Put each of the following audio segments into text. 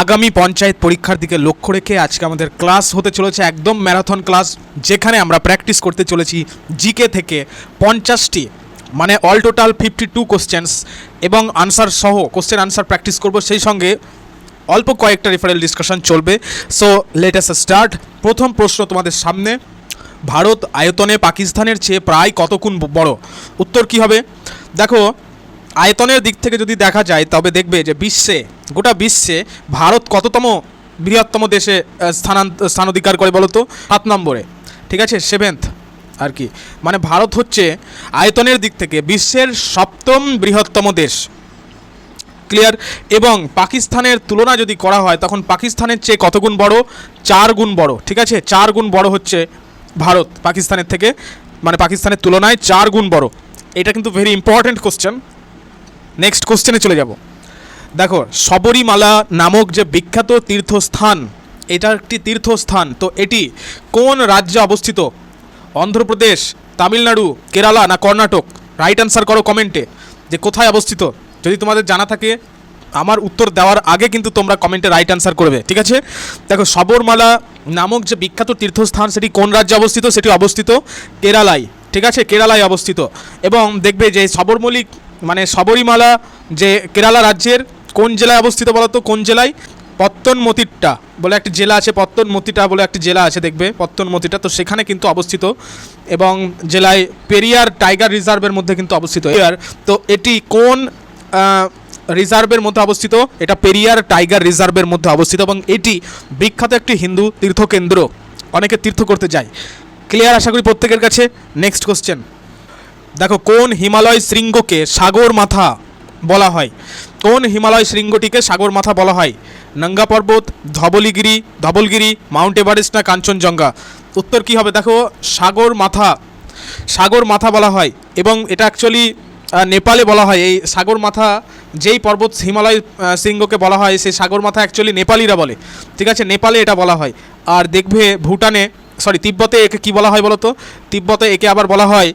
আগামী পঞ্চায়েত পরীক্ষার দিকে লক্ষ্য রেখে আজকে আমাদের ক্লাস হতে চলেছে একদম ম্যারাথন ক্লাস, যেখানে আমরা প্র্যাকটিস করতে চলেছি জিকে থেকে 50টি মানে অল টোটাল 52 কোশ্চেন্স এবং আনসার সহ কোশ্চেন আনসার প্র্যাকটিস করব, সেই সঙ্গে অল্প কয়েকটা রেফারেল ডিসকাশন চলবে। So let us start. প্রথম প্রশ্ন তোমাদের সামনে, ভারত আয়তনে পাকিস্তানের চেয়ে প্রায় কত গুণ বড়? উত্তর কি হবে? দেখো, আয়তনের দিক থেকে যদি দেখা যায় তবে দেখবে যে গোটা বিশ্বে ভারত কততম বৃহত্তম দেশে স্থান অধিকার করে বলো তো? 7 নম্বরে, ঠিক আছে, 7th আর কি। মানে ভারত হচ্ছে আয়তনের দিক থেকে বিশ্বের 7ম বৃহত্তম দেশ, ক্লিয়ার। এবং পাকিস্তানের তুলনা যদি করা হয় তখন পাকিস্তানের চেয়ে কত গুণ বড়? 4 গুণ বড়, ঠিক আছে। 4 গুণ বড় হচ্ছে ভারত পাকিস্তানের থেকে, মানে পাকিস্তানের তুলনায় 4 গুণ বড়। এটা কিন্তু ভেরি ইম্পর্ট্যান্ট কোশ্চেন। নেক্সট কোশ্চেনে চলে যাব। দেখো, শবরীমালা নামক যে বিখ্যাত তীর্থস্থান, এটা একটি তীর্থস্থান, তো এটি কোন রাজ্যে অবস্থিত? অন্ধ্রপ্রদেশ, তামিলনাড়ু, কেরালা না কর্ণাটক? রাইট অ্যান্সার করো কমেন্টে যে কোথায় অবস্থিত। যদি তোমাদের জানা থাকে আমার উত্তর দেওয়ার আগে কিন্তু তোমরা কমেন্টে রাইট অ্যান্সার করবে, ঠিক আছে। দেখো, শবরীমালা নামক যে বিখ্যাত তীর্থস্থান সেটি কোন রাজ্যে অবস্থিত? সেটি অবস্থিত কেরালায়, ঠিক আছে, কেরালায় অবস্থিত। এবং দেখবে যে শবরীমালা যে কেরালা রাজ্যের কোন জেলায় অবস্থিত বলো তো? কোন জেলায়? পত্তনমতিট্টা বলে একটি জেলা আছে, পত্তনমতিটা বলে একটি জেলা আছে, দেখবে পত্তনমতিটা, তো সেখানে কিন্তু অবস্থিত। এবং জেলায় পেরিয়ার টাইগার রিজার্ভের মধ্যে কিন্তু অবস্থিত। তো এটি কোন রিজার্ভের মধ্যে অবস্থিত? এটা পেরিয়ার টাইগার রিজার্ভের মধ্যে অবস্থিত এবং এটি বিখ্যাত একটি হিন্দু তীর্থকেন্দ্র, অনেকে তীর্থ করতে যায়। ক্লিয়ার আশা করি প্রত্যেকের কাছে। নেক্সট কোশ্চেন, দেখো, কোন হিমালয় শৃঙ্গকে সাগর মাথা বলা হয়? কোন হিমালয় শৃঙ্গটিকে সাগর মাথা বলা হয়? নঙ্গা পর্বত, ধবলগিরি, মাউন্ট এভারেস্ট না কাঞ্চনজঙ্ঘা? উত্তর কি হবে? দেখো, সাগর মাথা বলা হয় এবং এটা অ্যাকচুয়ালি নেপালে বলা হয়। এই সাগর মাথা যেই পর্বত হিমালয় শৃঙ্গকে বলা হয়, সেই সাগর মাথা অ্যাকচুয়ালি নেপালিরা বলে, ঠিক আছে, নেপালে এটা বলা হয়। আর দেখবে তিব্বতে একে কী বলা হয় বলো তো? তিব্বতে একে আবার বলা হয়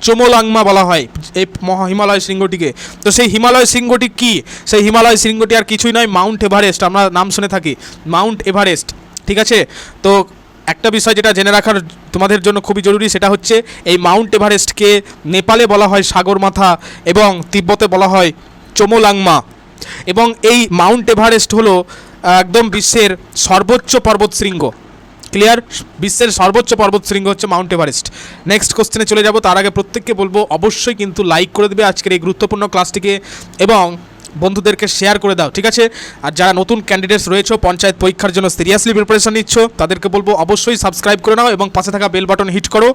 চোমোলাংমা বলা হয় এই হিমালয় শৃঙ্গটিকে। তো সেই হিমালয় শৃঙ্গটি কি? সেই হিমালয় শৃঙ্গটি আর কিছুই নয়, মাউন্ট এভারেস্ট। আমরা নাম শুনে থাকি মাউন্ট এভারেস্ট, ঠিক আছে। তো একটা বিষয় যেটা জেনে রাখার তোমাদের জন্য খুবই জরুরি, সেটা হচ্ছে এই মাউন্ট এভারেস্টকে নেপালে বলা হয় সাগর মাথা এবং তিব্বতে বলা হয় চোমোলাংমা। এবং এই মাউন্ট এভারেস্ট হলো একদম বিশ্বের সর্বোচ্চ পর্বতশৃঙ্গ, ক্লিয়ার। বিশ্বের সর্বোচ্চ পর্বতশৃঙ্গ হচ্ছে মাউন্ট এভারেস্ট। নেক্সট কোশ্চেনে চলে যাব। তার আগে প্রত্যেককে বলবো অবশ্যই কিন্তু লাইক করে দেবে আজকের এই গুরুত্বপূর্ণ ক্লাসটিকে এবং বন্ধুদেরকে শেয়ার করে দাও, ঠিক আছে। আর যারা নতুন ক্যান্ডিডেটস রয়েছে পঞ্চায়েত পরীক্ষার জন্য সিরিয়াসলি প্রিপারেশন নিচ্ছ, তাদেরকে বলবো অবশ্যই সাবস্ক্রাইব করে নাও এবং পাশে থাকা বেল বাটন হিট করো।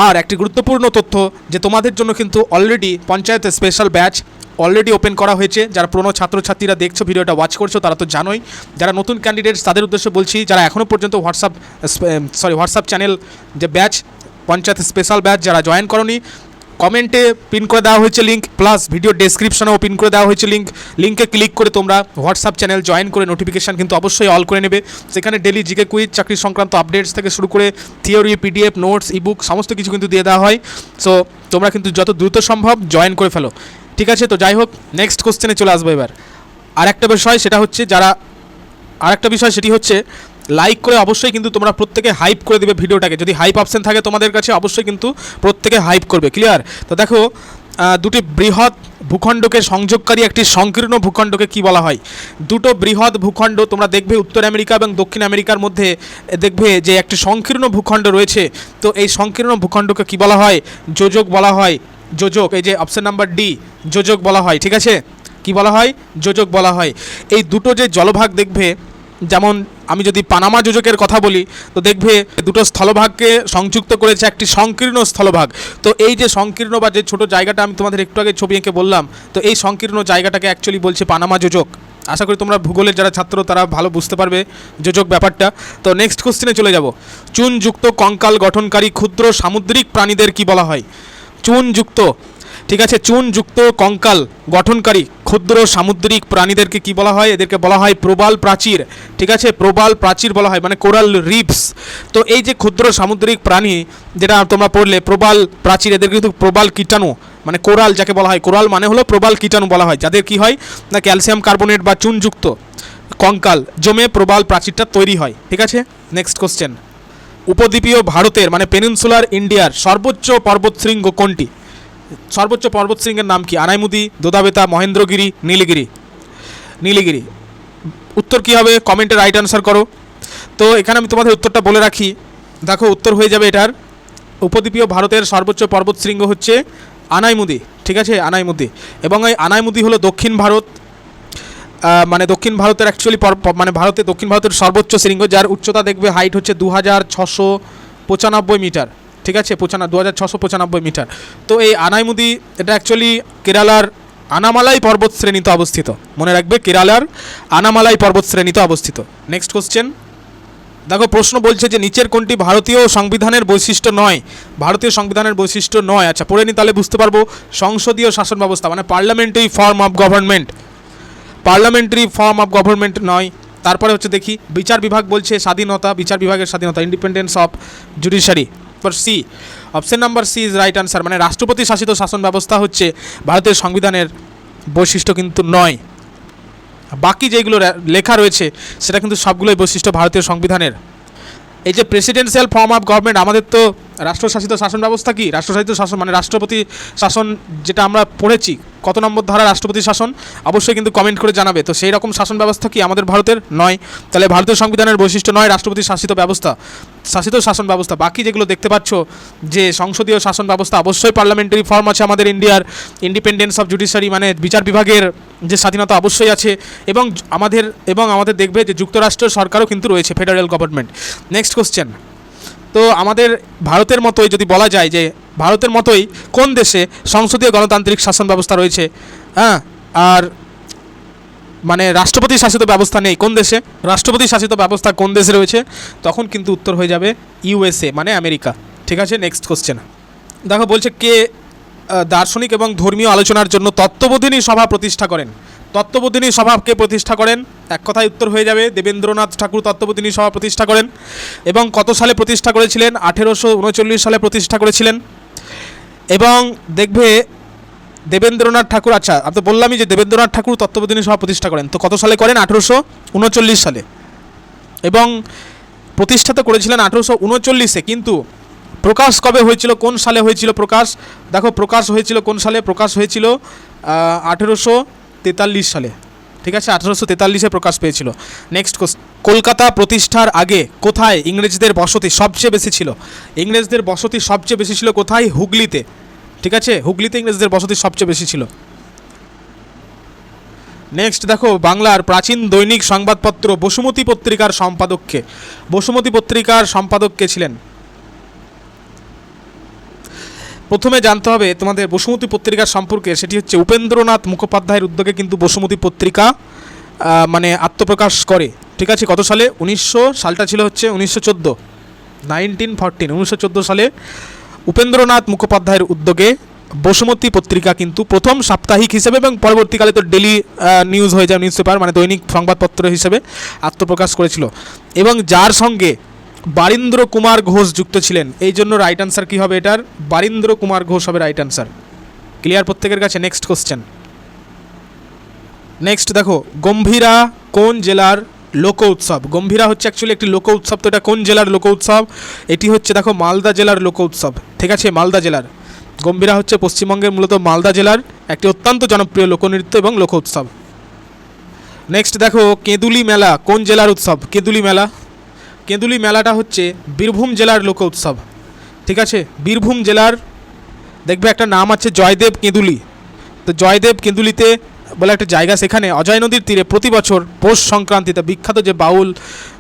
আর একটি গুরুত্বপূর্ণ তথ্য, যে তোমাদের জন্য কিন্তু অলরেডি পঞ্চায়েতের স্পেশাল ব্যাচ অলরেডি ওপেন করা হয়েছে। যারা পুরনো ছাত্রছাত্রীরা দেখছো, ভিডিওটা ওয়াচ করছো, তারা তো জানোই। যারা নতুন ক্যান্ডিডেটস তাদের উদ্দেশ্যে বলছি, যারা এখনও পর্যন্ত হোয়াটসঅ্যাপ চ্যানেল যে ব্যাচ পঞ্চায়েত স্পেশাল ব্যাচ যারা জয়েন করনি, কমেন্টে পিন করে দেওয়া হয়েছে লিঙ্ক, প্লাস ভিডিও ডেসক্রিপশনেও পিন করে দেওয়া হয়েছে লিঙ্কে ক্লিক করে তোমরা হোয়াটসঅ্যাপ চ্যানেল জয়েন করে নোটিফিকেশান কিন্তু অবশ্যই অল করে নেবে। সেখানে ডেলি জিকে কুইজ, চাকরি সংক্রান্ত আপডেটস থেকে শুরু করে থিওরি, পিডিএফ, নোটস, ইবুক সমস্ত কিছু কিন্তু দিয়ে দেওয়া হয়। সো তোমরা কিন্তু যত দ্রুত সম্ভব জয়েন করে ফেলো, ঠিক আছে। তো যাই হোক, নেক্সট কোশ্চেনে চলে আসবো এবার। আরেকটা বিষয় সেটি হচ্ছে লাইক করে অবশ্যই কিন্তু তোমরা প্রত্যেকে হাইপ করে দেবে ভিডিওটাকে। যদি হাইপ অপশন থাকে তোমাদের কাছে, অবশ্যই কিন্তু প্রত্যেকে হাইপ করবে, ক্লিয়ার। তো দেখো, দুটি বৃহৎ ভূখণ্ডকে সংযোগকারী একটি সংকীর্ণ ভূখণ্ডকে কি বলা হয়? দুটো বৃহৎ ভূখণ্ড তোমরা দেখবে উত্তর আমেরিকা এবং দক্ষিণ আমেরিকার মধ্যে দেখবে যে একটি সংকীর্ণ ভূখণ্ড রয়েছে। তো এই সংকীর্ণ ভূখণ্ডকে কি বলা হয়? যোজক বলা হয়। যোজক, এই যে অপশন নাম্বার ডি, যোজক বলা হয়, ঠিক আছে। কি বলা হয়? যোজক বলা হয়। এই দুটো যে জলভাগ দেখবে, যেমন আমি যদি পানামা যোজকের কথা বলি, তো দেখবে দুটো স্থলভাগকে সংযুক্ত করেছে একটি সংকীর্ণ স্থলভাগ। তো এই যে সংকীর্ণ বা যে ছোটো জায়গাটা আমি তোমাদের একটু আগে ছবি এঁকে বললাম, তো এই সংকীর্ণ জায়গাটাকে অ্যাকচুয়ালি বলছে পানামা যোজক। আশা করি তোমরা ভূগোলের যারা ছাত্র তারা ভালো বুঝতে পারবে যোজক ব্যাপারটা। তো নেক্সট কোশ্চেনে চলে যাব। চুনযুক্ত কঙ্কাল গঠনকারী ক্ষুদ্র সামুদ্রিক প্রাণীদের কি বলা হয়? চুনযুক্ত, ঠিক আছে, চুনযুক্ত কঙ্কাল গঠনকারী ক্ষুদ্র সামুদ্রিক প্রাণীদেরকে কি বলা হয়? এদেরকে বলা হয় প্রবাল প্রাচীর, ঠিক আছে, প্রবাল প্রাচীর বলা হয়, মানে কোরাল রিফস। তো এই যে ক্ষুদ্র সামুদ্রিক প্রাণী যেটা তোমরা পড়লে প্রবাল প্রাচীর, এদের কিন্তু প্রবাল কীটাণু মানে কোরাল যাকে বলা হয়, কোরাল মানে হলো প্রবাল কীটাণু বলা হয়, যাদের কি হয় না ক্যালসিয়াম কার্বনেট বা চুনযুক্ত কঙ্কাল জমে প্রবাল প্রাচীরটা তৈরি হয়। ঠিক আছে, নেক্সট কোশ্চেন। উপদ্বীপীয় ভারতের মানে পেনিনসুলার ইন্ডিয়ার সর্বোচ্চ পর্বতশৃঙ্গ কোনটি? সর্বোচ্চ পর্বতশৃঙ্গের নাম কি? আনাইমুদি, দোদাবেতা, মহেন্দ্রগিরি, নীলগিরি? নীলগিরি। উত্তর কী হবে? কমেন্টে রাইট অ্যান্সার করো। তো এখানে আমি তোমাদের উত্তরটা বলে রাখি, দেখো উত্তর হয়ে যাবে এটার উপদ্বীপীয় ভারতের সর্বোচ্চ পর্বতশৃঙ্গ হচ্ছে আনাইমুদি। ঠিক আছে, আনাইমুদি। এবং এই আনাইমুদি হলো দক্ষিণ ভারত, মানে দক্ষিণ ভারতের অ্যাকচুয়ালি মানে দক্ষিণ ভারতের সর্বোচ্চ শৃঙ্গ, যার উচ্চতা দেখবে হাইট হচ্ছে 2695 মিটার। ঠিক আছে, 2695 মিটার। তো এই আনাইমুদি এটা অ্যাকচুয়ালি কেরালার আনামালাই পর্বত শ্রেণীতে অবস্থিত। মনে রাখবে, কেরালার আনামালাই পর্বত শ্রেণীতে অবস্থিত। Next question. দেখো প্রশ্ন বলছে যে নিচের কোনটি ভারতীয় সংবিধানের বৈশিষ্ট্য নয়? ভারতীয় সংবিধানের বৈশিষ্ট্য নয়। আচ্ছা পড়ে নি, তাহলে বুঝতে পারবো। সংসদীয় শাসন ব্যবস্থা মানে parliamentary form of government, parliamentary form of government নয়। তারপরে হচ্ছে দেখি বিচার বিভাগ বলছে স্বাধীনতা, বিচার বিভাগের স্বাধীনতা, independence of judiciary. C, option number C is right answer, মানে রাষ্ট্রপতি শাসিত শাসন ব্যবস্থা হচ্ছে ভারতের সংবিধানের বৈশিষ্ট্য কিন্তু নয়। বাকি যেগুলো লেখা রয়েছে সেটা কিন্তু সবগুলোই বৈশিষ্ট্য ভারতীয় সংবিধানের। এই যে প্রেসিডেন্সিয়াল ফর্ম অফ গভর্নমেন্ট, আমাদের তো রাষ্ট্রশাসিত শাসন ব্যবস্থা কি? রাষ্ট্রশাসিত শাসন মানে রাষ্ট্রপতি শাসন, যেটা আমরা পড়েছি কত নম্বর ধারা রাষ্ট্রপতি শাসন, অবশ্যই কিন্তু কমেন্ট করে জানাবে। তো সেই রকম শাসন ব্যবস্থা কি আমাদের ভারতের? নয়। তাহলে ভারতীয় সংবিধানের বৈশিষ্ট্য নয় রাষ্ট্রপতি শাসিত ব্যবস্থা, শাসিত শাসন ব্যবস্থা। বাকি যেগুলো দেখতে পাচ্ছ যে সংসদীয় শাসন ব্যবস্থা, অবশ্যই পার্লামেন্টারি ফর্ম আছে আমাদের ইন্ডিয়ার, ইন্ডিপেন্ডেন্স অফ জুডিশিয়ারি মানে বিচার বিভাগের যে স্বাধীনতা অবশ্যই আছে, এবং আমাদের দেখবে যে যুক্তরাষ্ট্রের সরকারও কিন্তু রয়েছে, ফেডারেল গভর্নমেন্ট। Next question. তো আমাদের ভারতের মতোই যদি বলা যায় যে ভারতের মতোই কোন দেশে সংসদীয় গণতান্ত্রিক শাসন ব্যবস্থা রয়েছে, হ্যাঁ, আর মানে রাষ্ট্রপতি শাসিত ব্যবস্থা নেই, কোন দেশে? রাষ্ট্রপতি শাসিত ব্যবস্থা কোন দেশে রয়েছে? তখন কিন্তু উত্তর হয়ে যাবে ইউএসএ মানে আমেরিকা। ঠিক আছে, নেক্সট কোশ্চেন। দেখো বলছে কে দার্শনিক এবং ধর্মীয় আলোচনার জন্য তত্ত্ববোধিনী সভা প্রতিষ্ঠা করেন? তত্ত্ববোধিনী সভা কে প্রতিষ্ঠা করেন? এক কথায় উত্তর হয়ে যাবে দেবেন্দ্রনাথ ঠাকুর তত্ত্ববোধিনী সভা প্রতিষ্ঠা করেন। এবং কত সালে প্রতিষ্ঠা করেছিলেন? 1839 সালে প্রতিষ্ঠা করেছিলেন। এবং দেখবে দেবেন্দ্রনাথ ঠাকুর, আচ্ছা আমি তো বললামই যে দেবেন্দ্রনাথ ঠাকুর তত্ত্ববোধিনী সভা প্রতিষ্ঠা করেন, তো কত সালে করেন? 1839 সালে। এবং প্রতিষ্ঠা তো করেছিলেন 1839-এ, কিন্তু প্রকাশ কবে হয়েছিল, কোন সালে হয়েছিল প্রকাশ? দেখো প্রকাশ হয়েছিল কোন সালে? প্রকাশ হয়েছিল 1843 সালে। ঠিক আছে, 1843-এ প্রকাশ পেয়েছিল। নেক্সট কলকাতা প্রতিষ্ঠার আগে কোথায় ইংরেজদের বসতি সবচেয়ে বেশি ছিল? ইংরেজদের বসতি সবচেয়ে বেশি ছিল কোথায়? হুগলিতে। ঠিক আছে, হুগলিতে ইংরেজদের বসতি সবচেয়ে বেশি ছিল। নেক্সট দেখো বাংলার প্রাচীন দৈনিক সংবাদপত্র বসুমতী পত্রিকার সম্পাদককে, বসুমতী পত্রিকার সম্পাদককে ছিলেন? প্রথমে জানতে হবে তোমাদের বসুমতী পত্রিকার সম্পর্কে, সেটি হচ্ছে উপেন্দ্রনাথ মুখোপাধ্যায়ের উদ্যোগে কিন্তু বসুমতী পত্রিকা মানে আত্মপ্রকাশ করে। ঠিক আছে, কত সালে? সালটা ছিল হচ্ছে 1914 সালে উপেন্দ্রনাথ মুখোপাধ্যায়ের উদ্যোগে বসুমতী পত্রিকা কিন্তু প্রথম সাপ্তাহিক হিসেবে এবং পরবর্তীকালে তো ডেলি নিউজ হয়ে যায়, নিউজ পেপার মানে দৈনিক সংবাদপত্র হিসেবে আত্মপ্রকাশ করেছিল। এবং যার সঙ্গে বারীন্দ্র কুমার ঘোষ যুক্ত ছিলেন, এই জন্য রাইট আনসার কী হবে এটার? বারীন্দ্র কুমার ঘোষ হবে রাইট আনসার। ক্লিয়ার প্রত্যেকের কাছে? Next question. নেক্সট দেখো গম্ভীরা কোন জেলার লোক উৎসব? গম্ভীরা হচ্ছে অ্যাকচুয়ালি একটি লোক উৎসব, তো এটা কোন জেলার লোক উৎসব? এটি হচ্ছে দেখো মালদা জেলার লোক উৎসব। ঠিক আছে, মালদা জেলার গম্ভীরা হচ্ছে পশ্চিমবঙ্গের মূলত মালদা জেলার একটি অত্যন্ত জনপ্রিয় লোকনৃত্য এবং লোক উৎসব। নেক্সট দেখো কেঁদুলি মেলা কোন জেলার উৎসব? কেঁদুলি মেলা, কেঁদুলি মেলাটা হচ্ছে বীরভূম জেলার লোক উৎসব। ঠিক আছে, বীরভূম জেলার দেখবে একটা নাম আছে জয়দেব কেঁদুলি। তো জয়দেব কেঁদুলিতে বলে একটা জায়গা, সেখানে অজয় নদীর তীরে প্রতি বছর পৌষ সংক্রান্তিতে বিখ্যাত যে বাউল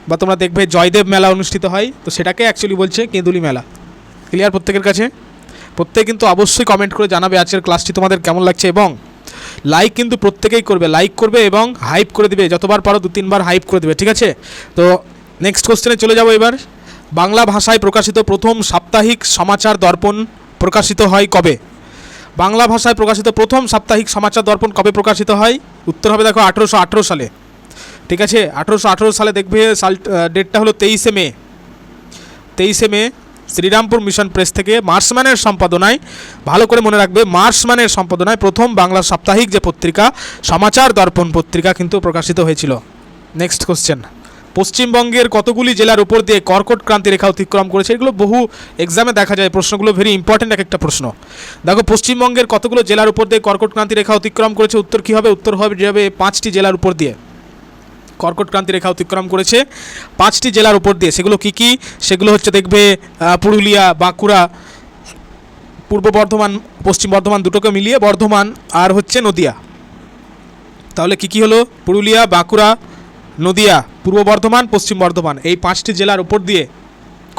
বা তোমরা দেখবে জয়দেব মেলা অনুষ্ঠিত হয়, তো সেটাকে অ্যাকচুয়ালি বলছে কেঁদুলি মেলা। ক্লিয়ার প্রত্যেকের কাছে? প্রত্যেকে কিন্তু অবশ্যই কমেন্ট করে জানাবে আজকের ক্লাসটি তোমাদের কেমন লাগছে, এবং লাইক কিন্তু প্রত্যেকেই করবে, লাইক করবে এবং হাইপ করে দিবে, যতবার পারো 2-3 বার হাইপ করে দেবে। ঠিক আছে, তো নেক্সট কোশ্চেনে চলে যাবো এবার। বাংলা ভাষায় প্রকাশিত প্রথম সাপ্তাহিক সমাচার দর্পণ প্রকাশিত হয় কবে? বাংলা ভাষায় প্রকাশিত প্রথম সাপ্তাহিক সমাচার দর্পণ কবে প্রকাশিত হয়? উত্তর হবে দেখো 1818 সালে। ঠিক আছে, 1818 সালে দেখবে ডেটটা হলো 23শে মে শ্রীরামপুর মিশন প্রেস থেকে মার্সম্যানের সম্পাদনায়, ভালো করে মনে রাখবে, মার্সম্যানের সম্পাদনায় প্রথম বাংলা সাপ্তাহিক যে পত্রিকা সমাচার দর্পণ পত্রিকা কিন্তু প্রকাশিত হয়েছিল। নেক্সট কোশ্চেন, পশ্চিমবঙ্গের কতগুলি জেলার উপর দিয়ে কর্কট ক্রান্তি রেখা অতিক্রম করেছে? এগুলো বহু এক্সামে দেখা যায়, প্রশ্নগুলো ভেরি ইম্পর্টেন্ট এক একটা প্রশ্ন। দেখো পশ্চিমবঙ্গের কতগুলো জেলার উপর দিয়ে কর্কট ক্রান্তি রেখা অতিক্রম করেছে? উত্তর কী হবে? উত্তর হবে যাবে 5টি জেলার উপর দিয়ে কর্কট ক্রান্তি রেখা অতিক্রম করেছে, 5টি জেলার উপর দিয়ে। সেগুলো কি কি? সেগুলো হচ্ছে দেখবে পুরুলিয়া, বাঁকুড়া, পূর্ব বর্ধমান, পশ্চিম বর্ধমান দুটোকে মিলিয়ে বর্ধমান, আর হচ্ছে নদিয়া। তাহলে কি কি হলো? পুরুলিয়া, বাঁকুড়া, নদিয়া, পূর্ব বর্ধমান, পশ্চিম বর্ধমান, এই 5টি জেলার উপর দিয়ে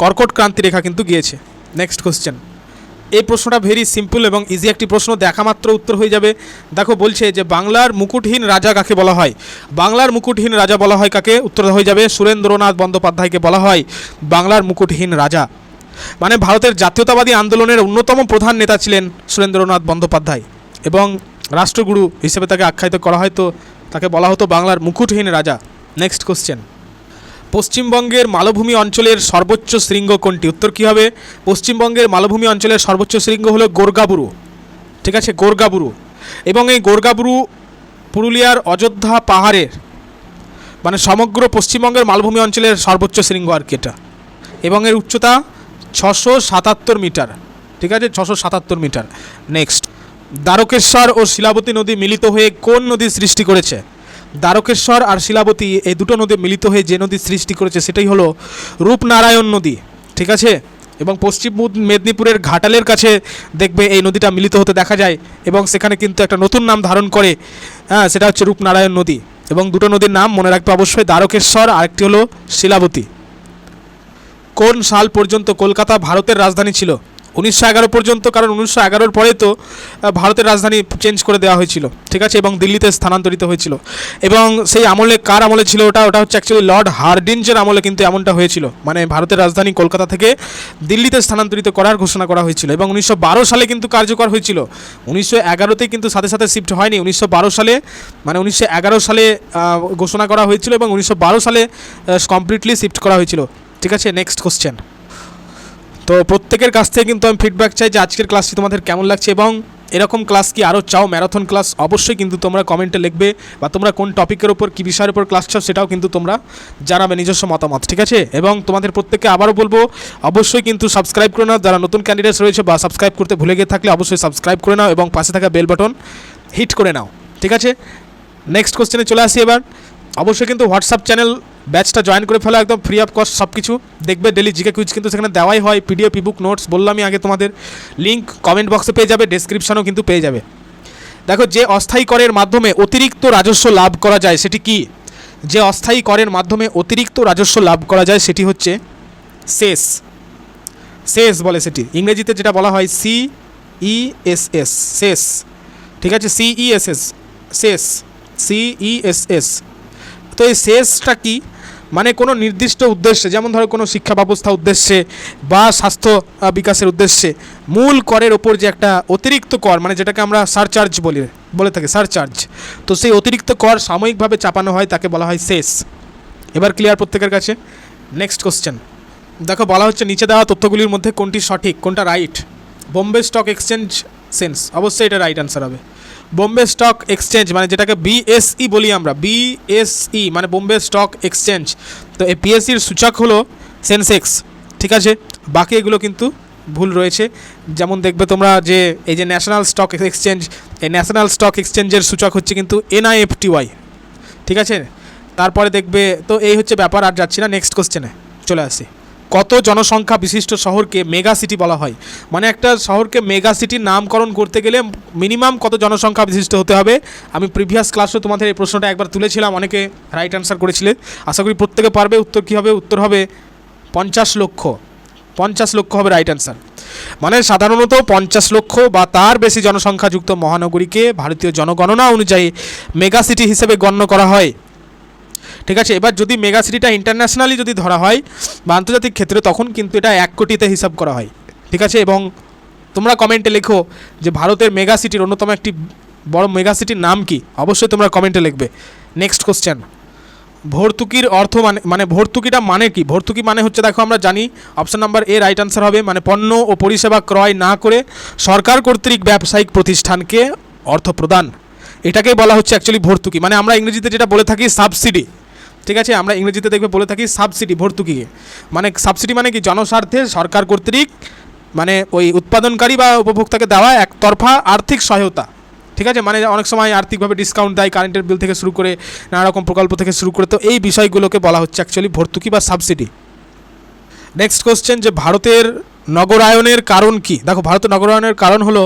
কর্কট ক্রান্তি রেখা কিন্তু গিয়েছে। নেক্সট কোশ্চেন, এই প্রশ্নটা ভেরি সিম্পল এবং ইজি একটি প্রশ্ন, দেখা মাত্র উত্তর হয়ে যাবে। দেখো বলছে যে বাংলার মুকুটহীন রাজা কাকে বলা হয়? বাংলার মুকুটহীন রাজা বলা হয় কাকে? উত্তর হয়ে যাবে সুরেন্দ্রনাথ বন্দ্যোপাধ্যায়কে বলা হয় বাংলার মুকুটহীন রাজা। মানে ভারতের জাতীয়তাবাদী আন্দোলনের অন্যতম প্রধান নেতা ছিলেন সুরেন্দ্রনাথ বন্দ্যোপাধ্যায় এবং রাষ্ট্রগুরু হিসেবে তাকে আখ্যায়িত করা হয়, তো তাকে বলা হতো বাংলার মুকুটহীন রাজা। নেক্সট কোশ্চেন, পশ্চিমবঙ্গের মালভূমি অঞ্চলের সর্বোচ্চ শৃঙ্গ কোনটি? উত্তর কী হবে? পশ্চিমবঙ্গের মালভূমি অঞ্চলের সর্বোচ্চ শৃঙ্গ হলো গোর্গাবুরু। ঠিক আছে, গোর্গাবুরু। এবং এই গোর্গাবুরু পুরুলিয়ার অযোধ্যা পাহাড়ের, মানে সমগ্র পশ্চিমবঙ্গের মালভূমি অঞ্চলের সর্বোচ্চ শৃঙ্গ আর কি এটা, এবং এর উচ্চতা 677 মিটার। ঠিক আছে, 677 মিটার। নেক্সট, দ্বারকেশ্বর ও শিলাবতী নদী মিলিত হয়ে কোন নদী সৃষ্টি করেছে? দ্বারকেশ্বর আর শিলাবতী এই দুটো নদী মিলিত হয়ে যে নদী সৃষ্টি করেছে সেটাই হলো রূপনারায়ণ নদী। ঠিক আছে, এবং পশ্চিম মেদিনীপুরের ঘাটালের কাছে দেখবে এই নদীটা মিলিত হতে দেখা যায় এবং সেখানে কিন্তু একটা নতুন নাম ধারণ করে, হ্যাঁ, সেটা হচ্ছে রূপনারায়ণ নদী। এবং দুটো নদীর নাম মনে রাখবে অবশ্যই, দ্বারকেশ্বর আর একটি হলো শিলাবতী। কোন সাল পর্যন্ত কলকাতা ভারতের রাজধানী ছিল? 1911 পর্যন্ত, কারণ 1911-র পরে তো ভারতের রাজধানী চেঞ্জ করে দেওয়া হয়েছিল। ঠিক আছে, এবং দিল্লিতে স্থানান্তরিত হয়েছিল। এবং সেই আমলে কার আমলে ছিল ওটা? ওটা হচ্ছে অ্যাকচুয়ালি লর্ড হার্ডিঞ্জের আমলে কিন্তু এমনটা হয়েছিল, মানে ভারতের রাজধানী কলকাতা থেকে দিল্লিতে স্থানান্তরিত করার ঘোষণা করা হয়েছিল। এবং 1912 সালে কিন্তু কার্যকর হয়েছিল। 1911-তেই কিন্তু সাথে সাথে শিফট হয়নি, 1912 সালে, মানে 1911 সালে ঘোষণা করা হয়েছিল এবং 1912 সালে কমপ্লিটলি শিফট করা হয়েছিল। ঠিক আছে, নেক্সট কোশ্চেন। তো প্রত্যেকের কাছ থেকে কিন্তু আমি ফিডব্যাক চাই যে আজকের ক্লাসটি তোমাদের কেমন লাগছে, এবং এরকম ক্লাস কি আরও চাও, ম্যারাথন ক্লাস, অবশ্যই কিন্তু তোমরা কমেন্টে লিখবে, বা তোমরা কোন টপিকের উপর কী বিষয়ের উপর ক্লাস চাও সেটাও কিন্তু তোমরা জানাবে নিজস্ব মতামত। ঠিক আছে, এবং তোমাদের প্রত্যেককে আবারও বলবো অবশ্যই কিন্তু সাবস্ক্রাইব করে নাও, যারা নতুন ক্যান্ডিডেটস রয়েছে বা সাবস্ক্রাইব করতে ভুলে গিয়ে থাকলে অবশ্যই সাবস্ক্রাইব করে নাও এবং পাশে থাকা বেল বাটন হিট করে নাও। ঠিক আছে, নেক্সট কোশ্চেনে চলে আসি এবার। অবশ্যই কিন্তু হোয়াটসঅ্যাপ চ্যানেল ব্যাচটা জয়েন করে ফেলো, একদম ফ্রি অফ কস্ট সব কিছু দেখবে। ডেলি জিকে কুইজ কিন্তু সেখানে দেওয়াই হয়, পিডিএফ, ইবুক, নোটস বললামই আগে তোমাদের। লিঙ্ক কমেন্ট বক্সে পেয়ে যাবে, ডেসক্রিপশনেও কিন্তু পেয়ে যাবে। দেখো, যে অস্থায়ী করের মাধ্যমে অতিরিক্ত রাজস্ব লাভ করা যায় সেটি কি? যে অস্থায়ী করের মাধ্যমে অতিরিক্ত রাজস্ব লাভ করা যায় সেটি হচ্ছে সেস। সেস বলে সেটি, ইংরেজিতে যেটা বলা হয় CESS, সেস। ঠিক আছে, CESS, সেস, CESS। তো এই সেসটা কি? মানে কোনো নির্দিষ্ট উদ্দেশ্যে, যেমন ধরো কোনো শিক্ষা ব্যবস্থা উদ্দেশ্যে বা স্বাস্থ্য বিকাশের উদ্দেশ্যে মূল করের ওপর যে একটা অতিরিক্ত কর, মানে যেটাকে আমরা সারচার্জ বলে থাকি, সারচার্জ, তো সেই অতিরিক্ত কর সাময়িকভাবে চাপানো হয়, তাকে বলা হয় সেস। এবার ক্লিয়ার প্রত্যেকের কাছে? Next question. দেখো, বলা হচ্ছে নিচে দেওয়া তথ্যগুলির মধ্যে কোনটি সঠিক, কোনটা right? Bombay stock exchange sense, অবশ্যই এটা রাইট অ্যান্সার হবে। বোম্বে স্টক এক্সচেঞ্জ মানে যেটাকে BSE বলি আমরা, BSE মানে বোম্বে স্টক এক্সচেঞ্জ। তো এই BSEর সূচক হলো সেন্সেক্স। ঠিক আছে, বাকি এগুলো কিন্তু ভুল রয়েছে। যেমন দেখবে তোমরা যে এই যে ন্যাশনাল স্টক এক্সচেঞ্জ, এই ন্যাশনাল স্টক এক্সচেঞ্জের সূচক হচ্ছে কিন্তু NIFTY। ঠিক আছে, তারপরে দেখবে, তো এই হচ্ছে ব্যাপার, আর যাচ্ছি না, নেক্সট কোশ্চেনে চলে আসি। কত জনসংখ্যা বিশিষ্ট শহরকে মেগা সিটি বলা হয়? মানে একটা শহরকে মেগা সিটির নামকরণ করতে গেলে মিনিমাম কত জনসংখ্যা বিশিষ্ট হতে হবে? আমি প্রিভিয়াস ক্লাসে তোমাদের এই প্রশ্নটা একবার তুলেছিলাম, অনেকে রাইট অ্যান্সার করেছিলে, আশা করি প্রত্যেকে পারবে। উত্তর কী হবে? উত্তর হবে 50 লক্ষ। 50 লক্ষ হবে রাইট অ্যান্সার। মানে সাধারণত 50 লক্ষ বা তার বেশি জনসংখ্যাযুক্ত মহানগরীকে ভারতীয় জনগণনা অনুযায়ী মেগা সিটি হিসেবে গণ্য করা হয়। ঠিক আছে, এবার যদি মেগা সিটিটা ইন্টারন্যাশনালি যদি ধরা হয় বা আন্তর্জাতিক ক্ষেত্রে, তখন কিন্তু এটা 1 কোটিতে হিসাব করা হয়। ঠিক আছে, এবং তোমরা কমেন্টে লেখো যে ভারতের মেগা সিটির অন্যতম একটি বড় মেগা সিটির নাম কি, অবশ্যই তোমরা কমেন্টে লিখবে। Next question. ভর্তুকির অর্থ মানে ভর্তুকিটা মানে কি? ভর্তুকি মানে হচ্ছে, দেখো আমরা জানি option number A right answer হবে, মানে পণ্য ও পরিষেবা ক্রয় না করে সরকার কর্তৃক ব্যবসায়িক প্রতিষ্ঠানকে অর্থ প্রদান, এটাকেই বলা হচ্ছে অ্যাকচুয়ালি ভর্তুকি। মানে আমরা ইংরেজিতে যেটা বলে থাকি সাবসিডি, ঠিক আছে, আমরা ইংরেজিতে দেখবে বলে থাকি সাবসিডি, ভর্তুকিকে। মানে সাবসিডি মানে কি? জনস্বার্থে সরকার কর্তৃক মানে ওই উৎপাদনকারী বা উপভোক্তাকে দেওয়া একতরফা আর্থিক সহায়তা, ঠিক আছে। মানে অনেক সময় আর্থিকভাবে ডিসকাউন্ট দেয়, কারেন্টের বিল থেকে শুরু করে নানা রকম প্রকল্প থেকে শুরু করে, তো এই বিষয়গুলোকে বলা হচ্ছে অ্যাকচুয়ালি ভর্তুকি বা সাবসিডি। নেক্সট কোশ্চেন, যে ভারতের নগরায়নের কারণ কি? দেখো ভারতের নগরায়নের কারণ হলো,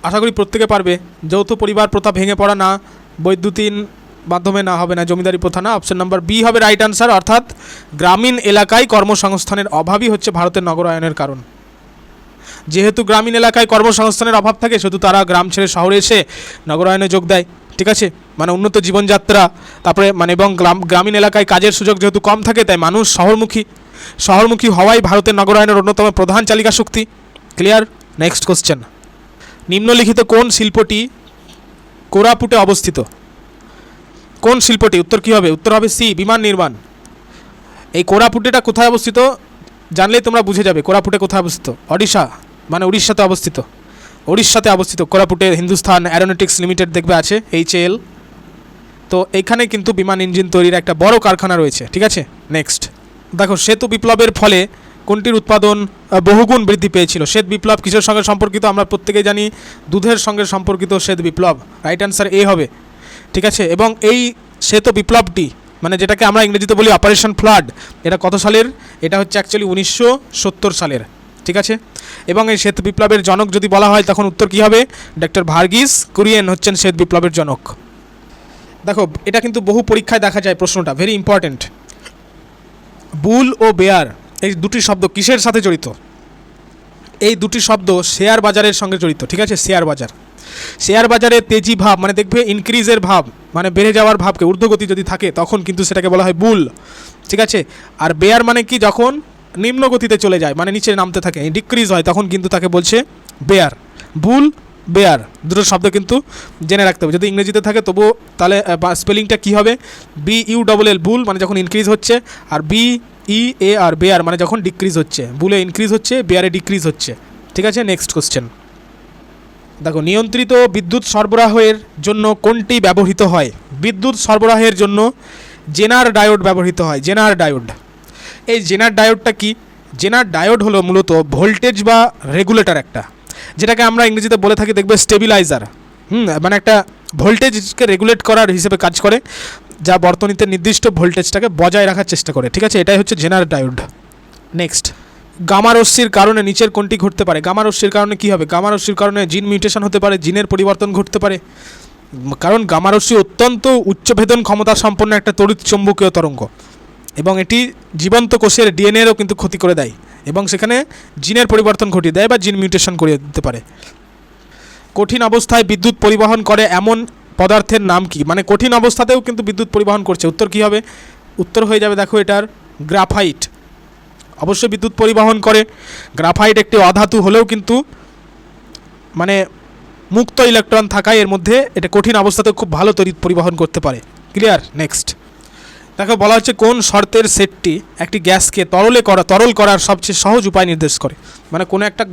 আশা করি প্রত্যেকে পারবে, যৌথ পরিবার প্রথা ভেঙে পড়া না, বৈদ্যুতিন মাধ্যমে না, হবে না, জমিদারি প্রথা না, অপশন নাম্বার বি হবে রাইট আনসার, অর্থাৎ গ্রামীণ এলাকায় কর্মসংস্থানের অভাবই হচ্ছে ভারতের নগরায়নের কারণ। যেহেতু গ্রামীণ এলাকায় কর্মসংস্থানের অভাব থাকে, শুধু তারা গ্রাম ছেড়ে শহরে এসে নগরায়নে যোগ দেয়, ঠিক আছে। মানে উন্নত জীবনযাত্রা, তারপরে মানে এবং গ্রামীণ এলাকায় কাজের সুযোগ যেহেতু কম থাকে, তাই মানুষ শহরমুখী হওয়াই ভারতের নগরায়নের অন্যতম প্রধান চালিকা শক্তি। ক্লিয়ার? নেক্সট কোশ্চেন, নিম্নলিখিত কোন শিল্পটি কোরাপুটে অবস্থিত? কোন শিল্পটি? উত্তর কী হবে? উত্তর হবে সি, বিমান নির্মাণ। এই কোরাপুটেটা কোথায় অবস্থিত জানলেই তোমরা বুঝে যাবে কোরাপুটে কোথায় অবস্থিত। ওড়িশা, মানে উড়িষ্যাতে অবস্থিত, উড়িষ্যাতে অবস্থিত কোরাপুটে হিন্দুস্তান অ্যারোনটিক্স লিমিটেড দেখবে আছে, HAL। তো এইখানে কিন্তু বিমান ইঞ্জিন তৈরির একটা বড় কারখানা রয়েছে, ঠিক আছে। নেক্সট দেখো, শ্বেত বিপ্লবের ফলে কোনটির উৎপাদন বহুগুণ বৃদ্ধি পেয়েছিল? শ্বেত বিপ্লব কিসের সঙ্গে সম্পর্কিত? আমরা প্রত্যেকেই জানি দুধের সঙ্গে সম্পর্কিত শ্বেত বিপ্লব, রাইট আনসার এ হবে, ঠিক আছে। এবং এই শ্বেত বিপ্লবটি, মানে যেটাকে আমরা ইংরেজিতে বলি অপারেশন ফ্লাড, এটা কত সালের? এটা হচ্ছে অ্যাকচুয়ালি 1970 সালের, ঠিক আছে। এবং এই শ্বেত বিপ্লবের জনক যদি বলা হয়, তখন উত্তর কী হবে? ডক্টর ভার্গিস কুরিয়েন হচ্ছেন শ্বেত বিপ্লবের জনক। দেখো এটা কিন্তু বহু পরীক্ষায় দেখা যায়, প্রশ্নটা ভেরি ইম্পর্ট্যান্ট। বুল ও বেয়ার এই দুটি শব্দ কিসের সাথে জড়িত? এই দুটি শব্দ শেয়ার বাজারের সঙ্গে জড়িত, ঠিক আছে। শেয়ার বাজারে তেজি ভাব, মানে দেখবে ইনক্রিজের ভাব, মানে বেড়ে যাওয়ার ভাবকে, ঊর্ধ্বগতি যদি থাকে তখন কিন্তু সেটাকে বলা হয় বুল, ঠিক আছে। আর বেয়ার মানে কি? যখন নিম্ন গতিতে চলে যায়, মানে নিচে নামতে থাকে, ডিক্রিজ হয়, তখন কিন্তু তাকে বলছে বেয়ার। বুল, বেয়ার দুটো শব্দ কিন্তু জেনে রাখতে হবে। যদি ইংরেজিতে থাকে তবুও তাহলে স্পেলিংটা কী হবে? BULL, বুল মানে যখন ইনক্রিজ হচ্ছে, আর BEAR বেয়ার মানে যখন ডিক্রিজ হচ্ছে। বুলে ইনক্রিজ হচ্ছে, বেয়ারে ডিক্রিজ হচ্ছে, ঠিক আছে। নেক্সট কোশ্চেন, দেখো নিয়ন্ত্রিত বিদ্যুৎ সরবরাহের জন্য কোনটি ব্যবহৃত হয়? বিদ্যুৎ সরবরাহের জন্য জেনার ডায়োড ব্যবহৃত হয়। জেনার ডায়োড, এই জেনার ডায়োডটা কি? জেনার ডায়োড হলো মূলত ভোল্টেজ বা রেগুলেটর একটা, যেটাকে আমরা ইংরেজিতে বলে থাকি দেখবে স্টেবিলাইজার। মানে একটা ভোল্টেজকে রেগুলেট করার হিসেবে কাজ করে, যা বর্তনীতে নির্দিষ্ট ভোল্টেজটাকে বজায় রাখার চেষ্টা করে, ঠিক আছে। এটাই হচ্ছে জেনার ডায়োড। নেক্সট, গামা রশ্মির কারণে নিচের কোনটি ঘটতে পারে? গামা রশ্মির কারণে কী হবে? গামা রশ্মির কারণে জিন মিউটেশন হতে পারে, জিনের পরিবর্তন ঘটতে পারে, কারণ গামা রশ্মি অত্যন্ত উচ্চভেদন ক্ষমতা সম্পন্ন একটা তড়িৎ চৌম্বকীয় তরঙ্গ, এবং এটি জীবন্ত কোষের ডিএনএরও কিন্তু ক্ষতি করে দেয়, এবং সেখানে জিনের পরিবর্তন ঘটিয়ে দেয় বা জিন মিউটেশন করিয়ে দিতে পারে। কঠিন অবস্থায় বিদ্যুৎ পরিবহন করে এমন পদার্থের নাম কি? মানে কঠিন অবস্থাতেও কিন্তু বিদ্যুৎ পরিবহন করছে, উত্তর কী হবে? উত্তর হয়ে যাবে, দেখো এটার গ্রাফাইট। অবশ্যই বিদ্যুৎ পরিবহন করে। গ্রাফাইট একটি অধাতু হলেও কিন্তু মানে মুক্ত ইলেকট্রন থাকায় এর মধ্যে এটা কঠিন অবস্থাতেও খুব ভালো তড়িৎ পরিবহন করতে পারে। ক্লিয়ার? নেক্সট দেখো, বলা হচ্ছে কোন শর্তের সেটটি একটি গ্যাসকে তরল করার সবচেয়ে সহজ উপায় নির্দেশ করে? মানে কোনো একটা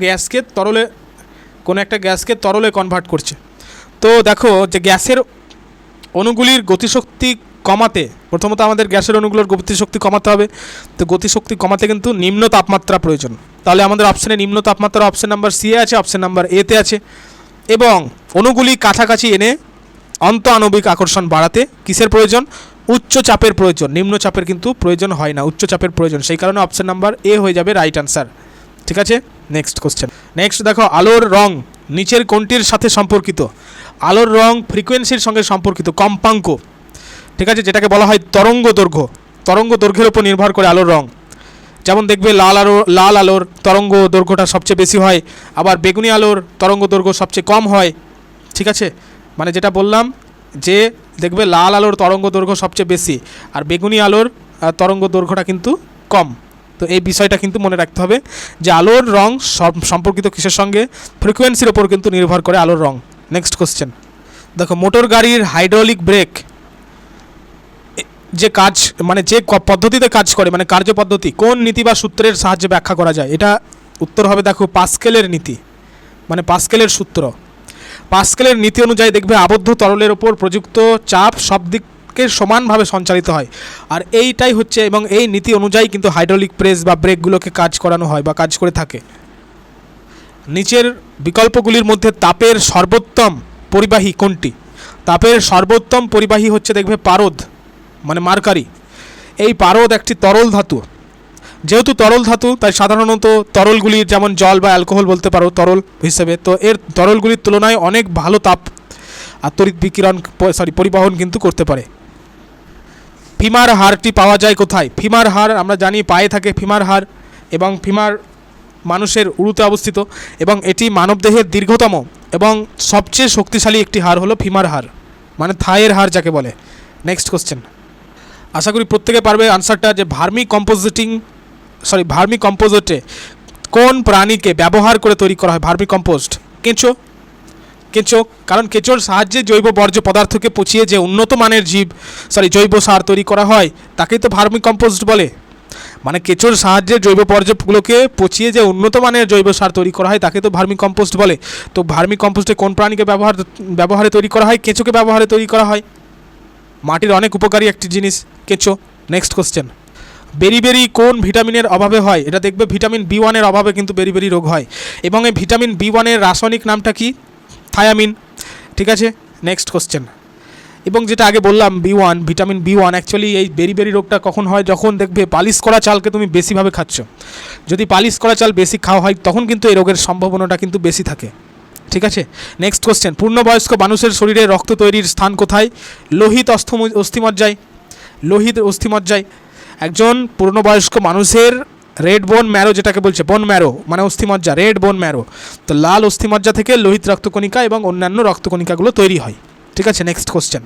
গ্যাসকে তরলে কনভার্ট করছে। তো দেখো, যে গ্যাসের অণুগুলির গতিশক্তি কমাতে, প্রথমত আমাদের গ্যাসের অণুগুলোর গতিশক্তি কমাতে হবে। তো গতিশক্তি কমাতে কিন্তু নিম্ন তাপমাত্রা প্রয়োজন। তাহলে আমাদের অপশানে নিম্ন তাপমাত্রা অপশান নাম্বার সি আছে, অপশান নাম্বার এতে আছে। এবং অণুগুলি কাছাকাছি এনে অন্ত আণবিক আকর্ষণ বাড়াতে কিসের প্রয়োজন? উচ্চ চাপের প্রয়োজন। নিম্ন চাপের কিন্তু প্রয়োজন হয় না, উচ্চ চাপের প্রয়োজন। সেই কারণে অপশান নাম্বার এ হয়ে যাবে রাইট আনসার, ঠিক আছে। Next question. নেক্সট দেখো, আলোর রং নিচের কোনটির সাথে সম্পর্কিত? আলোর রং ফ্রিকোয়েন্সির সঙ্গে সম্পর্কিত, কম্পাঙ্ক, ঠিক আছে, যেটাকে বলা হয় তরঙ্গ দৈর্ঘ্যের উপর নির্ভর করে আলোর রং। যেমন দেখবে লাল আলোর তরঙ্গ দৈর্ঘ্যটা সবচেয়ে বেশি হয়, আবার বেগুনি আলোর তরঙ্গ দৈর্ঘ্য সবচেয়ে কম হয়, ঠিক আছে। মানে যেটা বললাম যে দেখবে লাল আলোর তরঙ্গ দৈর্ঘ্য সবচেয়ে বেশি, আর বেগুনি আলোর তরঙ্গ দৈর্ঘ্যটা কিন্তু কম। তো এই বিষয়টা কিন্তু মনে রাখতে হবে যে আলোর রং সম্পর্কিত কিসের সঙ্গে? ফ্রিকোয়েন্সির ওপর কিন্তু নির্ভর করে আলোর রং। নেক্সট কোশ্চেন দেখো, মোটর গাড়ির হাইড্রোলিক ব্রেক যে কাজ মানে যে পদ্ধতিতে কাজ করে মানে কার্যপদ্ধতি কোন নীতি বা সূত্রের সাহায্যে ব্যাখ্যা করা যায়? এটা উত্তর হবে দেখো পাস্কেলের নীতি, মানে পাস্কেলের সূত্র। পাস্কেলের নীতি অনুযায়ী দেখবে আবদ্ধ তরলের ওপর প্রযুক্ত চাপ সব দিককে সমানভাবে সঞ্চালিত হয়, আর এইটাই হচ্ছে এবং এই নীতি অনুযায়ী কিন্তু হাইড্রোলিক প্রেস বা ব্রেকগুলোকে কাজ করানো হয় বা কাজ করে থাকে। নিচের বিকল্পগুলির মধ্যে তাপের সর্বোত্তম পরিবাহী কোনটি? তাপের সর্বোত্তম পরিবাহী হচ্ছে দেখবে পারদ, মানে মার্কারি। এই পারদ একটি তরল ধাতু, যেহেতু তরল ধাতু তাই সাধারণত তরলগুলির যেমন জল বা অ্যালকোহল বলতে পারো তরল হিসেবে, তো এর তরলগুলির তুলনায় অনেক ভালো তাপ আর তড়িৎ বিকিরণ পরিবহন কিন্তু করতে পারে। ফিমার হাড়টি পাওয়া যায় কোথায়? ফিমার হাড় আমরা জানি পায়ে থাকে ফিমার হাড়, এবং ফিমার মানুষের উরুতে অবস্থিত, এবং এটি মানবদেহের দীর্ঘতম এবং সবচেয়ে শক্তিশালী একটি হাড় হলো ফিমার হাড়, মানে থায়ের হাড় যাকে বলে। নেক্সট কোশ্চেন, আশা করি প্রত্যেকে পারবে আনসারটা, যে ভার্মি কম্পোজটে কোন প্রাণীকে ব্যবহার করে তৈরি করা হয় ভার্মি কম্পোস্ট? কেঁচো, কারণ কেঁচোর সাহায্যে জৈব বর্জ্য পদার্থকে পচিয়ে যে উন্নত মানের জৈব সার তৈরি করা হয় তাকেই তো ভার্মি কম্পোস্ট বলে। মানে কেঁচোর সাহায্যে জৈব বর্জ্যগুলোকে পচিয়ে যে উন্নত মানের জৈব সার তৈরি করা হয় তাকে তো ভার্মি কম্পোস্ট বলে। তো ভার্মি কম্পোস্টে কোন প্রাণীকে ব্যবহারে তৈরি করা হয়? কেঁচোকে ব্যবহারে তৈরি করা হয়। মাটির অনেক উপকারী একটি জিনিস কেঁচো। নেক্সট কোশ্চেন, বেরিবেরি কোন ভিটামিনের অভাবে হয়? এটা দেখবে ভিটামিন B1 এর অভাবে কিন্তু বেরিবেরি রোগ হয়, এবং এই ভিটামিন B1 এর রাসায়নিক নামটা কি? থায়ামিন। ঠিক আছে, নেক্সট কোশ্চেন, এবং যেটা আগে বললাম ভিটামিন B1 অ্যাকচুয়ালি এই বেরিবেরি রোগটা কখন হয়? যখন দেখবে পালিশ করা চালকে তুমি বেশিভাবে খাচ্ছ। যদি পালিশ করা চাল বেশি খাওয়া হয় তখন কিন্তু এই রোগের সম্ভাবনাটা কিন্তু বেশি থাকে। ঠিক আছে, নেক্সট কোশ্চেন, পূর্ণবয়স্ক মানুষের শরীরে রক্ত তৈরির স্থান কোথায়? লোহিত অস্থিমজ্জায়। লোহিত অস্থিমজ্জায়। একজন পূর্ণবয়স্ক মানুষের রেড বোন ম্যারো, যেটাকে বলছে বোন ম্যারো মানে অস্থিমজ্জা, রেড বোন ম্যারো, তো লাল অস্থিমজ্জা থেকে লোহিত রক্তকণিকা এবং অন্যান্য রক্তকণিকাগুলো তৈরি হয়। ঠিক আছে, নেক্সট কোশ্চেন,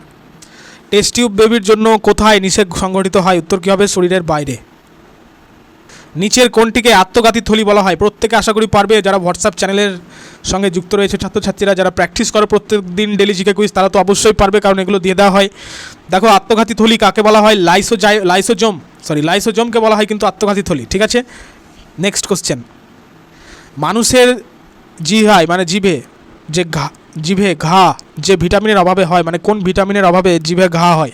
টেস্ট টিউব বেবির জন্য কোথায় নিষেধ সংঘটিত হয়? উত্তর কী হবে? শরীরের বাইরে। নিচের কোনটিকে আত্মঘাতী থলি বলা হয়? প্রত্যেকে আশা করি পারবে, যারা হোয়াটসঅ্যাপ চ্যানেলের সঙ্গে যুক্ত রয়েছে ছাত্রছাত্রীরা, যারা প্র্যাকটিস করে প্রত্যেক দিন ডেলি জিকে কুইজ, তারা তো অবশ্যই পারবে, কারণ এগুলো দিয়ে দেওয়া হয়। দেখো আত্মঘাতী থলি কাকে বলা হয়? লাইসোজোমকে বলা হয় কিন্তু আত্মঘাতী থলি। ঠিক আছে, নেক্সট কোশ্চেন, মানুষের জিহায় মানে জিভে ঘা যে ভিটামিনের অভাবে হয়, মানে কোন ভিটামিনের অভাবে জিভে ঘা হয়?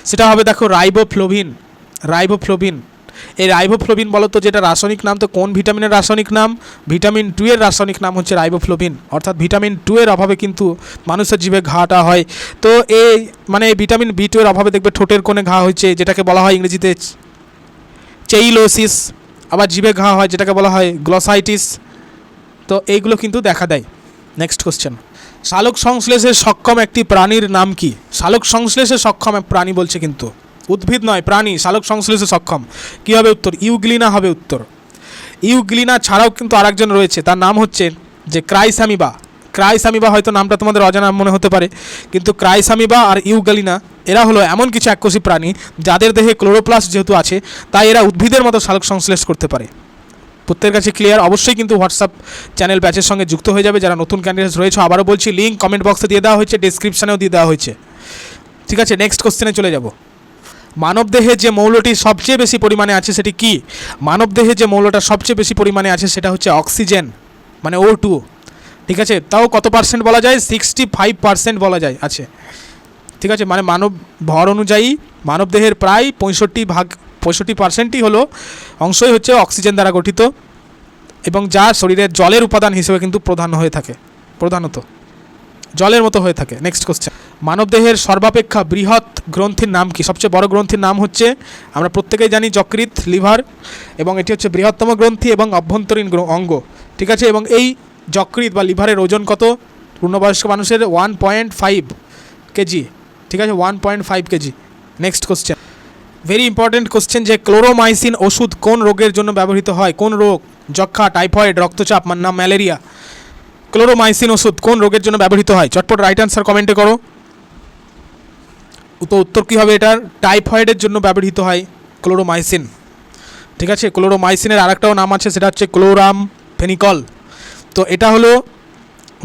সেটা হবে দেখো রাইবোফ্লোভিন। এই রাইবোফ্লোভিন বলো তো, যেটা রাসায়নিক নাম, তো কোন ভিটামিনের রাসায়নিক নাম? ভিটামিন 2 এর রাসায়নিক নাম হচ্ছে রাইবোফ্লোভিন, অর্থাৎ ভিটামিন 2 এর অভাবে কিন্তু মানুষের জিভে ঘাটা হয়। তো এই মানে ভিটামিন B2 এর অভাবে দেখবে ঠোঁটের কোণে ঘা হয়েছে, যেটাকে বলা হয় ইংরেজিতে চেইলোসিস। আবার জিভে ঘা হয় যেটাকে বলা হয় গ্লসাইটিস। তো এইগুলো কিন্তু দেখা দেয়। নেক্সট কোশ্চেন, সালোক সংশ্লেষে সক্ষম একটি প্রাণীর নাম কি? সালোক সংশ্লেষে সক্ষম এক প্রাণী বলছে, কিন্তু উদ্ভিদ নয়, প্রাণী সালোক সংশ্লেষে সক্ষম। কী হবে উত্তর? ইউগ্লিনা হবে উত্তর। ইউগ্লিনা ছাড়াও কিন্তু আরেকজন রয়েছে, তার নাম হচ্ছে যে ক্রাইসামিবা। হয়তো নামটা তোমাদের অজানা মনে হতে পারে, কিন্তু ক্রাইসামিবা আর ইউগ্লিনা এরা হলো এমন কিছু এককোষী প্রাণী যাদের দেহে ক্লোরোপ্লাস্ট যেহেতু আছে, তাই এরা উদ্ভিদের মতো সালোক সংশ্লেষ করতে পারে। প্রত্যেকের কাছে ক্লিয়ার? অবশ্যই কিন্তু হোয়াটসঅ্যাপ চ্যানেল ব্যাচের সঙ্গে যুক্ত হয়ে যাবে যারা নতুন ক্যান্ডিডেটস রয়েছে। আবারও বলছি, লিঙ্ক কমেন্ট বক্সে দিয়ে দেওয়া হয়েছে, ডিসক্রিপশানেও দিয়ে দেওয়া হয়েছে। ঠিক আছে, নেক্সট কোশ্চেনে চলে যাব। মানবদেহে যে মৌলটি সবচেয়ে বেশি পরিমাণে আছে সেটি কি? মানবদেহে যে মৌলটা সবচেয়ে বেশি পরিমাণে আছে সেটা হচ্ছে অক্সিজেন, মানে O2। ঠিক আছে, তাও কত পার্সেন্ট বলা যায়? 65% বলা যায় আছে। ঠিক আছে, মানে মানব ভর অনুযায়ী মানবদেহের প্রায় 65% হলো অংশই হচ্ছে অক্সিজেন দ্বারা গঠিত, এবং যা শরীরের জলের উপাদান হিসেবে কিন্তু প্রধানত জলের মতো হয়ে থাকে। নেক্সট কোশ্চেন, মানবদেহের সর্বাপেক্ষা বৃহৎ গ্রন্থির নাম কি? সবচেয়ে বড় গ্রন্থির নাম হচ্ছে, আমরা প্রত্যেকেই জানি, যকৃৎ, লিভার, এবং এটি হচ্ছে বৃহত্তম গ্রন্থি এবং অভ্যন্তরীণ অঙ্গ। ঠিক আছে, এবং এই যকৃৎ বা লিভারের ওজন কত? পূর্ণবয়স্ক মানুষের 1.5 কেজি। ঠিক আছে, 1.5 KG. Next question, very important question, যে ক্লোরোমাইসিন ওষুধ কোন রোগের জন্য ব্যবহৃত হয়? কোন রোগ? যক্ষা, টাইফয়েড, রক্তচাপ না ম্যালেরিয়া? ক্লোরোমাইসিন ওষুধ কোন রোগের জন্য ব্যবহৃত হয়? চটপট রাইট অ্যান্সার কমেন্টে করো। তো উত্তর কী হবে এটার? টাইফয়েডের জন্য ব্যবহৃত হয় ক্লোরোমাইসিন। ঠিক আছে, ক্লোরোমাইসিনের আরেকটাও নাম আছে, সেটা হচ্ছে ক্লোরামফেনিকল। তো এটা হলো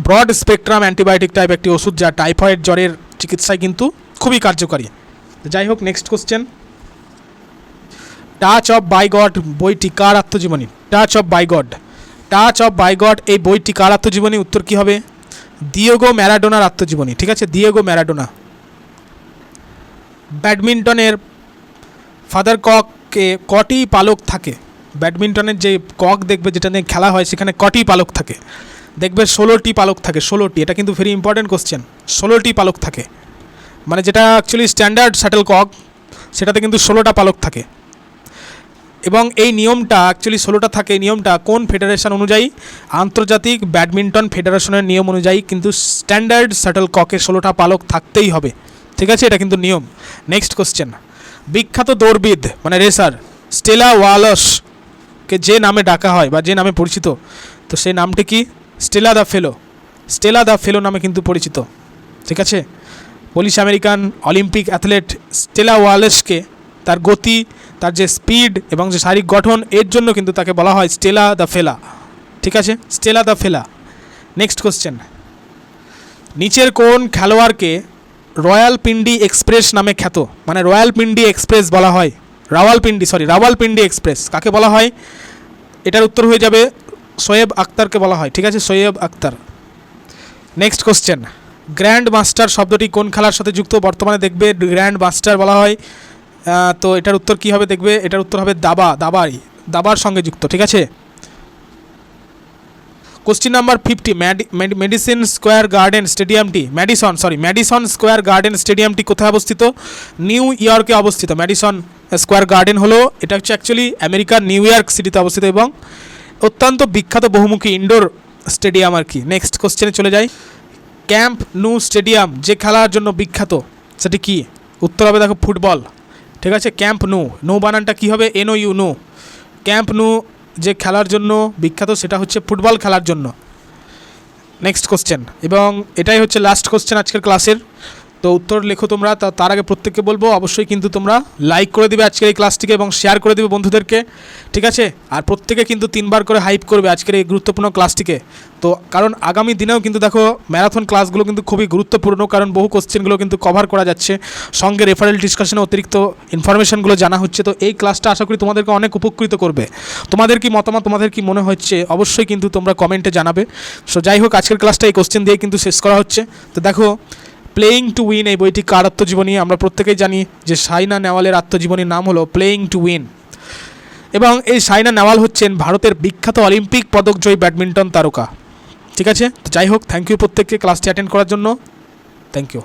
ব্রড স্পেকট্রাম অ্যান্টিবায়োটিক টাইপ একটি ওষুধ, যা টাইফয়েড জ্বরের চিকিৎসায় কিন্তু খুবই কার্যকারী। যাই হোক, next question, touch of by God বইটি কার আত্মজীবনী? Touch of by God, touch of by God এই বইটি কার আত্মজীবনী? উত্তর কি হবে? দিয়েগো ম্যারাডোনার আত্মজীবনী। ঠিক আছে, দিয়েগো ম্যারাডোনা। ব্যাডমিন্টনের ফাদার ককে কটি পালক থাকে? ব্যাডমিন্টনের যে কক দেখবে যেটা নিয়ে খেলা হয় সেখানে কটি পালক থাকে? দেখবে 16টি পালক থাকে, 16টি। এটা কিন্তু ভেরি ইম্পর্টেন্ট কোশ্চেন। 16টি পালক থাকে, মানে যেটা অ্যাকচুয়ালি স্ট্যান্ডার্ড শাটল কক সেটাতে কিন্তু 16টা পালক থাকে। এবং এই নিয়মটা অ্যাকচুয়ালি 16টা থাকে, এই নিয়মটা কোন ফেডারেশন অনুযায়ী? আন্তর্জাতিক ব্যাডমিন্টন ফেডারেশনের নিয়ম অনুযায়ী কিন্তু স্ট্যান্ডার্ড শাটল ককে 16টা পালক থাকতেই হবে। ঠিক আছে, এটা কিন্তু নিয়ম। নেক্সট কোশ্চেন, বিখ্যাত দৌড়বিদ মানে রেসার স্টেলা ওয়ালশকে যে নামে ডাকা হয় বা যে নামে পরিচিত, তো সেই নামটি কি? Stella the fellow. Stella the fellow নামে কিন্তু পরিচিত। ঠিক আছে, Polish American Olympic athlete Stella ওয়ালশকে তার গতি, তার যে স্পিড এবং যে শারীরিক গঠন এর জন্য কিন্তু তাকে বলা হয় স্টেলা দ্য ফেলা। ঠিক আছে, স্টেলা দ্য ফেলা। নেক্সট কোশ্চেন, নিচের কোন খেলোয়াড়কে রাওয়ালপিন্ডি এক্সপ্রেস নামে খ্যাত? মানে রাওয়ালপিন্ডি এক্সপ্রেস বলা হয়, রাওয়ালপিন্ডি এক্সপ্রেস কাকে বলা হয়? এটার উত্তর হয়ে যাবে শোয়েব আখতারকে বলা হয়। ঠিক আছে, Shoaib Akhtar. Next question, grand master শব্দটি কোন খেলার সাথে যুক্ত? বর্তমানে দেখবে গ্র্যান্ড মাস্টার বলা হয়, তো এটার উত্তর কি হবে? দেখবে এটার উত্তর হবে দাবার সঙ্গে যুক্ত। ঠিক আছে। Question number 50, Madison Square Garden স্টেডিয়ামটি কোথায় অবস্থিত? নিউ ইয়র্কে অবস্থিত। ম্যাডিসন স্কোয়ার গার্ডেন হলো, এটা হচ্ছে অ্যাকচুয়ালি আমেরিকার নিউ ইয়র্ক সিটিতে অবস্থিত এবং অত্যন্ত বিখ্যাত বহুমুখী ইনডোর স্টেডিয়াম আর কি। নেক্সট কোশ্চেনে চলে যাই, ক্যাম্প নু স্টেডিয়াম যে খেলার জন্য বিখ্যাত সেটি কি? উত্তর হবে দেখো ফুটবল। ঠিক আছে, ক্যাম্প নু বানানটা কী হবে? NOU, no. ক্যাম্প নু যে খেলার জন্য বিখ্যাত সেটা হচ্ছে ফুটবল খেলার জন্য। নেক্সট কোশ্চেন, এবং এটাই হচ্ছে লাস্ট কোশ্চেন আজকের ক্লাসের। তো উত্তর লেখো তোমরা, তার আগে প্রত্যেককে বলবো অবশ্যই কিন্তু তোমরা লাইক করে দিবে আজকের এই ক্লাসটিকে এবং শেয়ার করে দিবে বন্ধুদেরকে। ঠিক আছে, আর প্রত্যেকে কিন্তু 3বার করে হাইপ করবে আজকের এই গুরুত্বপূর্ণ ক্লাসটিকে। তো কারণ আগামী দিনেও কিন্তু দেখো ম্যারাথন ক্লাসগুলো কিন্তু খুবই গুরুত্বপূর্ণ, কারণ বহু কোশ্চেনগুলো কিন্তু কভার করা যাচ্ছে, সঙ্গে রেফারেল ডিসকাশনে অতিরিক্ত ইনফরমেশনগুলো জানা হচ্ছে। তো এই ক্লাসটা আশা করি তোমাদেরকে অনেক উপকৃত করবে। তোমাদের কি মতামত, তোমাদের কি মনে হচ্ছে অবশ্যই কিন্তু তোমরা কমেন্টে জানাবে। সো যাই হোক, আজকের ক্লাসটা এই কোশ্চেন দিয়ে কিন্তু শেষ করা হচ্ছে। তো দেখো, প্লেয়িং টু উইন এই বইটি কার আত্মজীবনী? আমরা প্রত্যেকেই জানি যে সাইনা নেহওয়ালের আত্মজীবনীর নাম হলো প্লেয়িং টু উইন। এবং এই সাইনা নেহওয়াল হচ্ছেন ভারতের বিখ্যাত অলিম্পিক পদকজয়ী ব্যাডমিন্টন তারকা। ঠিক আছে, তো যাই হোক, থ্যাংক ইউ প্রত্যেককে ক্লাসটি অ্যাটেন্ড করার জন্য। Thank you.